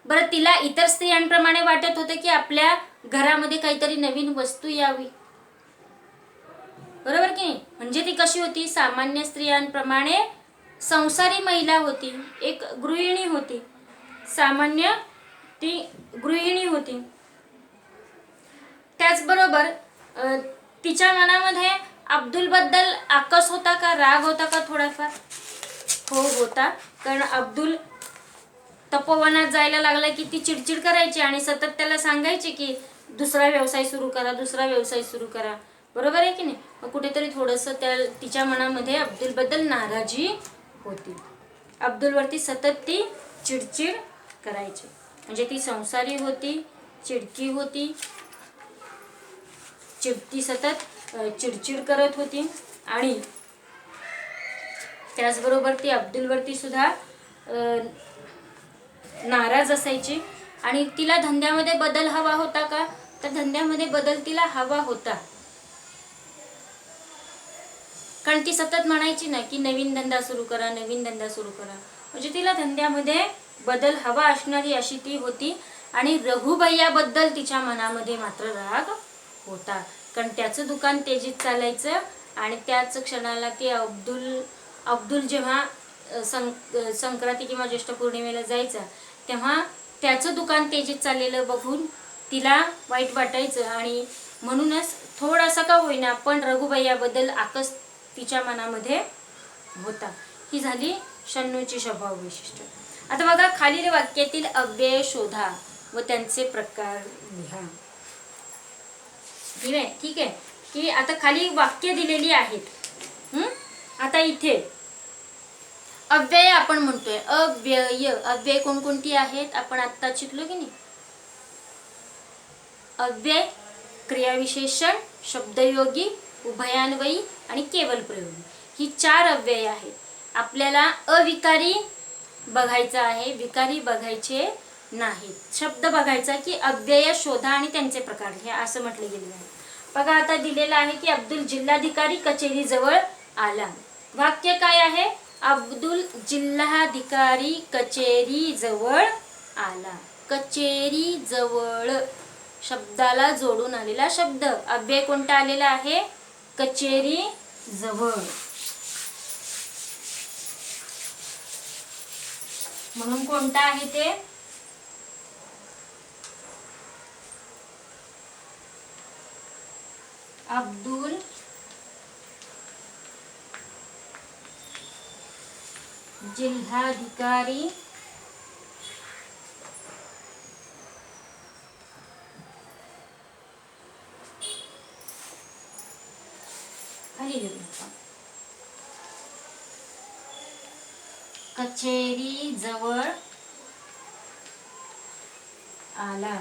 बरं, तिला इतर स्त्रियांप्रमाणे वाटत होते की आपल्या घरामध्ये काहीतरी नवीन वस्तू यावी. बरोबर की नाही? म्हणजे ती कशी होती? सामान्य स्त्रियांप्रमाणे संसारी महिला होती, एक गृहिणी होती. सामान्य ती गृहिणी होती. त्याचबरोबर तिच्या मनामध्ये अब्दुलबद्दल आकस होता का, राग होता का थोडाफार? हो, होता. कारण अब्दुल तपोवनात जायला लागला की ती चिडचिड करायची आणि सतत त्याला सांगायची की दुसरा व्यवसाय सुरू करा, दुसरा व्यवसाय सुरू करा. बरोबर आहे की नाही? मग कुठेतरी थोडंसं तिच्या मनामध्ये अब्दुलबद्दल नाराजी होती. अब्दुलवरती सतत ती चिडचिड करायची. म्हणजे ती संसारी होती, चिडकी होती, ती सतत चिडचिड करत होती आणि त्याचबरोबर ती अब्दुलवरती सुद्धा नाराज असायची. आणि तिला धंद्यामध्ये बदल हवा होता का, तर धंद्यामध्ये बदल तिला हवा होता. कारण ती सतत म्हणायची ना की नवीन धंदा सुरू करा, नवीन धंदा सुरू करा. म्हणजे तिला धंद्यामध्ये बदल हवा असणारी अशी ती होती. आणि रघुभैयाबद्दल तिच्या मनामध्ये मात्र राग होता, कारण त्याचं दुकान तेजीत चालायचं. आणि त्याच क्षणाला की अब्दुल जेव्हा संक्रांती किंवा ज्येष्ठ पौर्णिमेला जायचा, तेव्हा त्याचं दुकान तेजीत चाललेलं बघून तिला वाईट वाटायचं. आणि म्हणूनच थोडासा का होईना पण रघुभैयाबद्दल आकस तिच्या मनामध्ये होता. ही झाली 96ची स्वभाव वैशिष्ट्य. आता बघा, खालील वाक्यातील अव्यय शोधा व त्यांचे प्रकार लिहा. ठीक आहे की आता खाली वाक्य दिलेली आहेत. आता इथे अव्यय आपण म्हणतोय, अव्यय कोणकोणती आहेत आपण आता शिकलो की नाही. अव्यय, क्रियाविशेषण, शब्दयोगी, उभयान्वयी आणि केवल प्रयोगी, ही 4 अव्यय आहेत. आपल्याला अविकारी बघायचं आहे, विकारी बघायचे नाहीत. शब्द बघायचा की अव्यय शोधा आणि त्यांचे प्रकार हे असं म्हटले गेले आहे. बघा, आता दिलेलं आहे की अब्दुल जिल्हाधिकारी कचेरी जवळ आला. वाक्य काय आहे, अब्दुल जिल्हाधिकारी कचेरी जवळ आला. कचेरी जवळ शब्दाला जोडून आलेला शब्द. अव्यय कोणता आलेला आहे, कचेरी जवळ. म्हणून कोणता आहे ते, अब्दुल जिल्हाधिकारी कचेरी जवळ आला.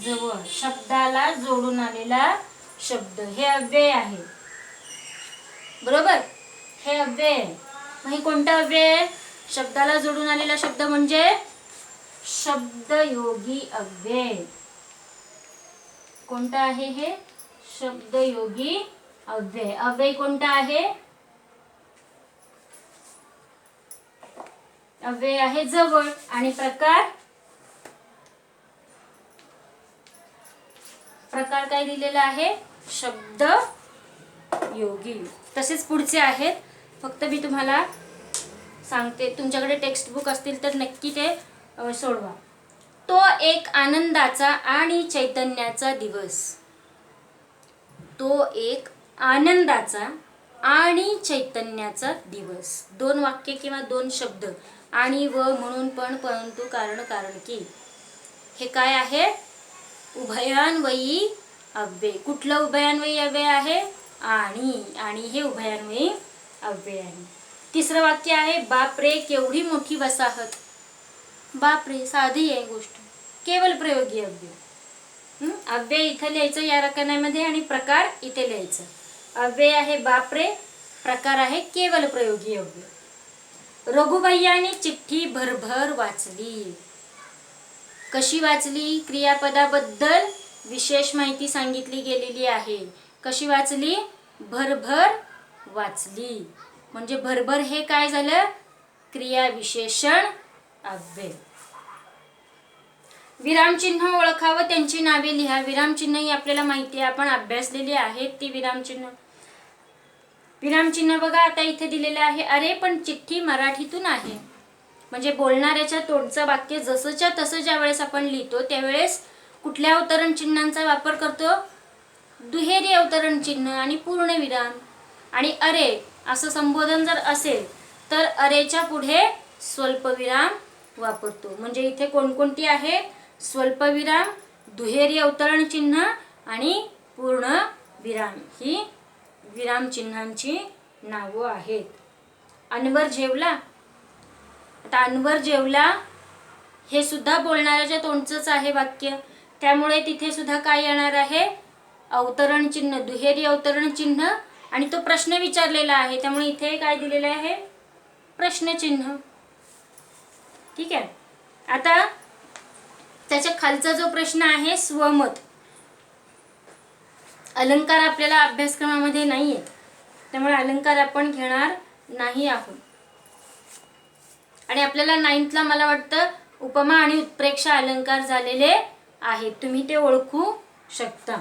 जवळ शब्दाला जोडून आलेला शब्द, हे अव्यय आहे. बरोबर, हे अव्यय. मग हे कोणता अव्यय, शब्दाला जोडून आलेला शब्द म्हणजे शब्दयोगी अव्यय. कोणता आहे हे, शब्दयोगी अव्यय. अव्यय कोणता आहे, अव्यय आहे जवळ. आणि प्रकार काय दिलेला आहे, शब्द योगी. तसेच पुढचे आहेत, फक्त मी तुम्हाला सांगते. तुमच्याकडे टेक्स्ट बुक असतील तर नक्की ते सोडवा. तो एक आनंदाचा आणि चैतन्याचा दिवस. तो एक आनंदाचा आणि चैतन्याचा दिवस. 2 वाक्य किंवा 2 शब्द, आणि व म्हणून पण, परंतु, कारण, कारण की. हे काय आहे, उभयान्वयी अव्यय. कुठलं उभयान्वयी अव्यय आहे, आणि हे उभयान्वयी अव्यय आहे. तिसरं वाक्य आहे, बापरे केवढी मोठी वसाहत. बापरे साधी आहे गोष्ट, केवल प्रयोगी अव्यय. अव्यय इथं लिहायचं या रकान्यामध्ये आणि प्रकार इथे लिहायचं. अव्यय आहे बापरे, प्रकार आहे केवल प्रयोगी अव्यय. रघुभैयाने चिठ्ठी भरभर वाचली. कशी वाचली, क्रियापदाबद्दल विशेष माहिती सांगितली गेलेली आहे. कशी वाचली, भरभर वाचली. म्हणजे भरभर हे काय झालं, क्रियाविशेषण अव्यय. विरामचिन्ह ओळखा व त्यांची नावे लिहा. विरामचिन्ह ही आपल्याला माहिती आहे, आपण अभ्यासलेली आहेत ती विरामचिन्ह. विरामचिन्ह बघा, आता इथे दिलेलं आहे, अरे पण चिठ्ठी मराठीतून आहे. म्हणजे बोलणाऱ्याच्या तोंडचं वाक्य जसंच्या तसं ज्या वेळेस आपण लिहितो त्यावेळेस कुठल्या अवतरण चिन्हांचा वापर करतो, दुहेरी अवतरण चिन्ह आणि पूर्णविराम. आणि अरे असं संबोधन जर असेल तर अरेच्या पुढे स्वल्पविराम वापरतो. म्हणजे इथे कोणकोणती आहे, स्वल्पविराम, दुहेरी अवतरण चिन्ह आणि पूर्ण विराम, ही विराम चिन्हांची नावं आहेत. अनवर जेवला. आता अनवर जेवला हे सुद्धा बोलणाऱ्याच्या तोंडचंच आहे वाक्य, त्यामुळे तिथे सुद्धा काय येणार आहे, अवतरण चिन्ह, दुहेरी अवतरण चिन्ह, आणि तो प्रश्न विचारलेला आहे त्यामुळे इथे काय दिलेलं आहे, प्रश्नचिन्ह. ठीक आहे. आता त्याच्या खालचा जो प्रश्न आहे स्वमत, अलंकार आपल्याला अभ्यासक्रमामध्ये नाही आहेत त्यामुळे अलंकार आपण घेणार नाही आहोत. आणि आपल्याला 9thला मला वाटतं उपमा आणि उत्प्रेक्षा अलंकार झालेले आहेत, तुम्ही ते ओळखू शकता.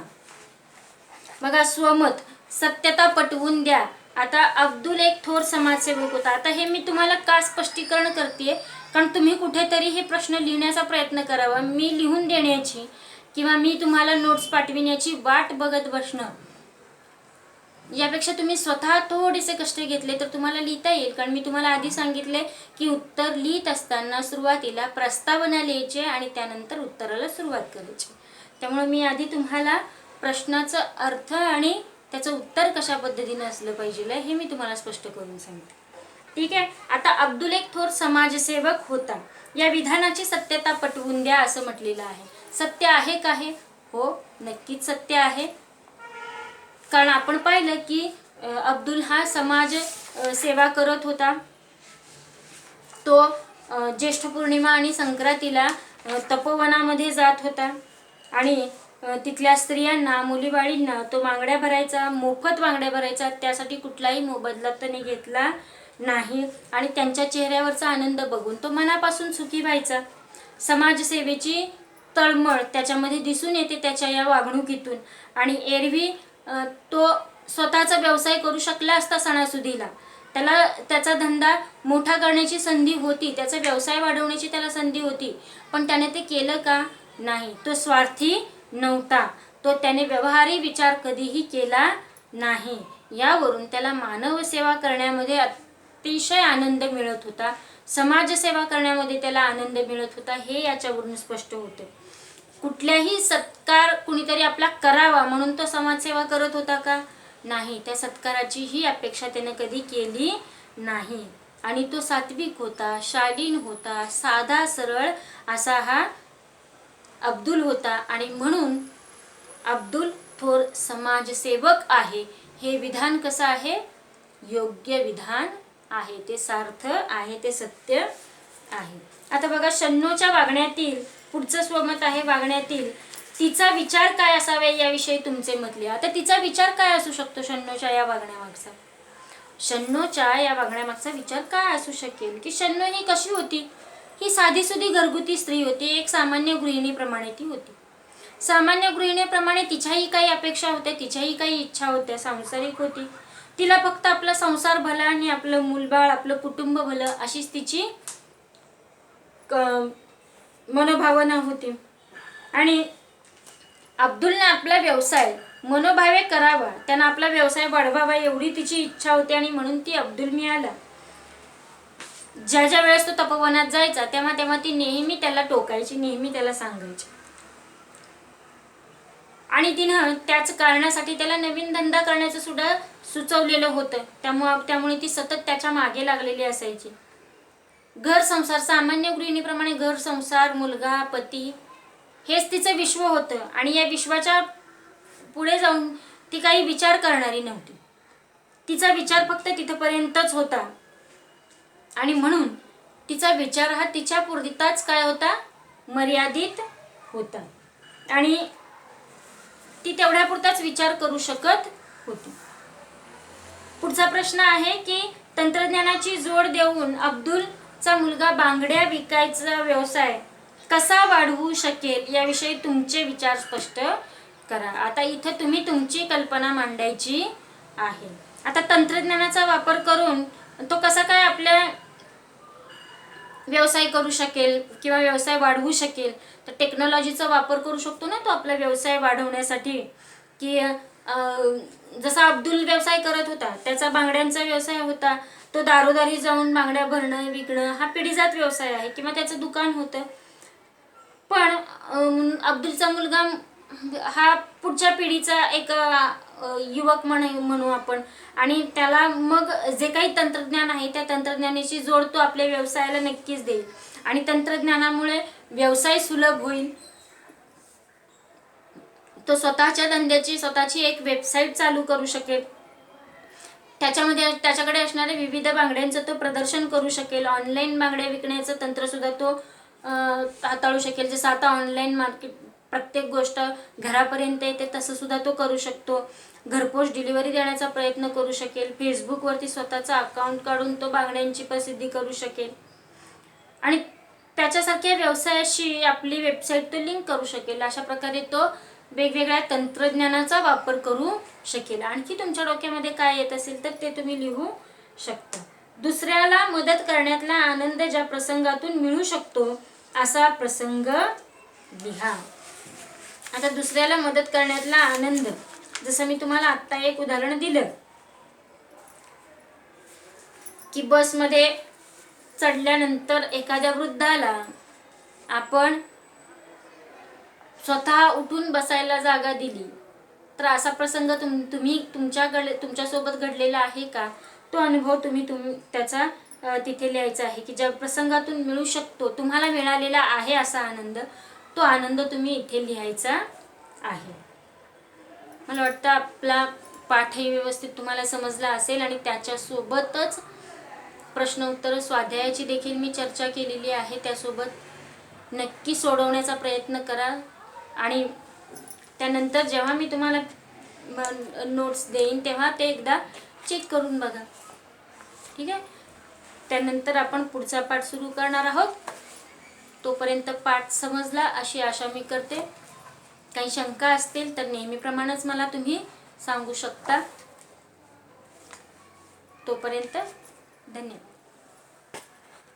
बघा, स्वमत, सत्यता पटवून द्या. आता अब्दुल एक थोर समाजसेवक होता. आता हे मी तुम्हाला का स्पष्टीकरण करते, कारण तुम्ही कुठेतरी हे प्रश्न लिहिण्याचा प्रयत्न करावा. मी लिहून देण्याची किंवा मी तुम्हाला नोट्स पाठविण्याची वाट बघत बसणं यापेक्षा तुम्ही स्वतः थोडेसे कष्ट घेतले तर तुम्हाला लिहिता येईल. कारण मी तुम्हाला आधी सांगितले की उत्तर लिहित असताना सुरुवातीला प्रस्तावना लिहायची आणि त्यानंतर उत्तराला सुरुवात करायची. त्यामुळे मी आधी तुम्हाला प्रश्नाचा अर्थ आणि त्याचं उत्तर कशा पद्धतीने असलं पाहिजे हे मी तुम्हाला स्पष्ट करून सांगते. ठीक आहे. आता अब्दुल एक थोर समाजसेवक होता. या विधानाची सत्यता पटवून द्या असं म्हटलेलं आहे. सत्य आहे का हे? हो, नक्कीच सत्य आहे. कारण आपण पाहिलं की अब्दुल हा समाज सेवा करत होता. तो ज्येष्ठ पौर्णिमा आणि संक्रांतीला तपोवनामध्ये जात होता आणि तिथल्या स्त्रियांना, मुलीबाळींना तो बांगड्या भरायचा, मोफत बांगड्या भरायचा. त्यासाठी कुठलाही मोबदला त्याने घेतला नाही आणि त्यांच्या चेहऱ्यावरचा आनंद बघून तो मनापासून सुखी व्हायचा. समाजसेवेची तळमळ त्याच्यामध्ये दिसून येते त्याच्या या वागणुकीतून. आणि एरवी तो स्वतःचा व्यवसाय करू शकला असता सणासुदीला, त्याला त्याचा धंदा मोठा करण्याची संधी होती, त्याचा व्यवसाय वाढवण्याची त्याला संधी होती, पण त्याने ते केलं का? नाही. तो स्वार्थी नव्हता. तो त्याने व्यवहारी विचार कधीही केला नाही. यावरून त्याला मानव सेवा करण्यामध्ये अतिशय आनंद मिळत होता. समाजसेवा करण्यामध्ये त्याला आनंद मिळत होता, हे याच्यावरून स्पष्ट होतं. कुठल्याही सत्कार कुणीतरी आपला करावा म्हणून तो समाजसेवा करत होता का? नाही. त्या सत्काराची ही अपेक्षा त्याने कधी केली नाही. आणि तो सात्विक होता, शालीन होता, साधा सरळ असा हा अब्दुल होता. आणि म्हणून अब्दुल थोर समाजसेवक आहे. हे विधान कसं आहे? योग्य विधान आहे, ते सार्थ आहे, ते सत्य आहे. आता बघा, शन्नूच्या वागण्यातील पुढचं स्वमत आहे, वागण्यातील तिचा विचार काय असावे याविषयी तुमचे मत लिहा. आता तिचा विचार काय असू शकतो शन्नूच्या या वागण्यामागचा? शन्नूच्या या वागण्यामागचा विचार काय असू शकेल की शन्नू ही कशी होती? ही साधीसुधी घरगुती स्त्री होती. एक सामान्य गृहिणीप्रमाणे ती होती. सामान्य गृहिणीप्रमाणे तिच्याही काही अपेक्षा होत्या, तिच्याही काही इच्छा होत्या. सांसारिक होती. तिला फक्त आपला संसार भला आणि आपलं मूलबाळ, आपलं कुटुंब भलं अशीच तिची मनोभावना होती. आणि अब्दुलने आपला व्यवसाय मनोभावे करावा, त्यानं आपला व्यवसाय वाढवावा एवढी तिची इच्छा होती. आणि म्हणून ती अब्दुल मिळाला. ज्या ज्या वेळेस तो तपोवनात जायचा तेव्हा तेव्हा ती नेहमी त्याला टोकायची, नेहमी त्याला सांगायची. आणि तिनं त्याच कारणासाठी त्याला नवीन धंदा करण्याचं सुद्धा सुचवलेलं होतं. त्यामुळे ती सतत त्याच्या मागे लागलेली असायची. घर संसार, सामान्य गृहिणीप्रमाणे घर संसार, मुलगा, पती हेच तिचं विश्व होतं. आणि या विश्वाच्या पुढे जाऊन ती काही विचार करणारी नव्हती. तिचा विचार फक्त तिथपर्यंतच होता. आणि म्हणून तिचा विचार हा तिच्या पुरताच काय होता? मर्यादित होता. आणि ती तेवढ्यापुरताच विचार करू शकत होती. पुढचा प्रश्न आहे की तंत्रज्ञानाची जोड देऊन अब्दुलचा मुलगा बांगड्या विकायचा व्यवसाय कसा वाढवू शकेल याविषयी तुमचे विचार स्पष्ट करा. आता इथं तुम्ही तुमची कल्पना मांडायची आहे. आता तंत्रज्ञानाचा वापर करून तो कसा काय आपल्या व्यवसाय करू शकेल किंवा व्यवसाय वाढवू शकेल, तर टेक्नॉलॉजीचा वापर करू शकतो ना तो आपला व्यवसाय वाढवण्यासाठी. की जसा अब्दुल व्यवसाय करत होता, त्याचा बांगड्यांचा व्यवसाय होता, तो दारोदारी जाऊन बांगड्या भरणं विकणं हा पिढीजात व्यवसाय आहे किंवा त्याचं दुकान होतं. पण अब्दुलचा मुलगा हा पुढच्या पिढीचा एक युवक म्हणू आपण. आणि त्याला मग जे काही तंत्रज्ञान आहे त्या तंत्रज्ञानाची जोड तो आपल्या व्यवसायाला नक्कीच देईल. आणि तंत्रज्ञानामुळे व्यवसाय सुलभ होईल. तो स्वतःच्या धंद्याची स्वतःची एक वेबसाईट चालू करू शकेल. त्याच्यामध्ये त्याच्याकडे असणाऱ्या विविध बांगड्यांचं तो प्रदर्शन करू शकेल. ऑनलाईन बांगड्या विकण्याचं तंत्रसुद्धा तो हाताळू शकेल. जसं आता ऑनलाईन मार्केट प्रत्येक गोष्ट घरापर्यंत येते तसं सुद्धा तो करू शकतो. घरपोच डिलिव्हरी देण्याचा प्रयत्न करू शकेल. फेसबुकवरती स्वतःचा अकाउंट काढून तो बांगड्यांची प्रसिद्धी करू शकेल. आणि त्याच्यासारख्या व्यवसायाशी आपली वेबसाईट तो लिंक करू शकेल. अशा प्रकारे तो वेगवेगळ्या तंत्रज्ञानाचा वापर करू शकेल. आणखी तुमच्या डोक्यामध्ये काय येत असेल तर ते तुम्ही लिहू शकता. दुसऱ्याला मदत करण्यातला आनंद ज्या प्रसंगातून मिळू शकतो असा प्रसंग लिहा. आता दुसऱ्याला मदत करण्यातला आनंद, जसं मी तुम्हाला आत्ता एक उदाहरण दिलं की बसमध्ये चढल्यानंतर एखाद्या वृद्धाला आपण स्वतः उठून बसायला जागा दिली, तर असा प्रसंग तुम्ही तुमच्यासोबत घडलेला आहे का? तो अनुभव तुम्ही त्याचा तिथे लिहायचा आहे की ज्या प्रसंगातून मिळू शकतो, तुम्हाला मिळालेला आहे असा आनंद, तो आनंद तुम्ही इथे लिहायचा आहे. मला वाटतं आपला पाठही व्यवस्थित तुम्हाला समजला असेल. आणि त्याच्यासोबतच प्रश्न उत्तर स्वाध्यायाची देखील मी चर्चा केलेली आहे. त्यासोबत नक्की सोडवण्याचा प्रयत्न करा. आणि त्यानंतर जेव्हा मी तुम्हाला नोट्स देईन तेव्हा ते एकदा चेक करून बघा. ठीक आहे. त्यानंतर आपण पुढचा पाठ सुरू करणार आहोत. तोपर्यंत पाठ समजला अशी आशा मी करते. काही शंका असतील तर नेहमीप्रमाणेच मला तुम्ही सांगू शकता. तोपर्यंत धन्यवाद.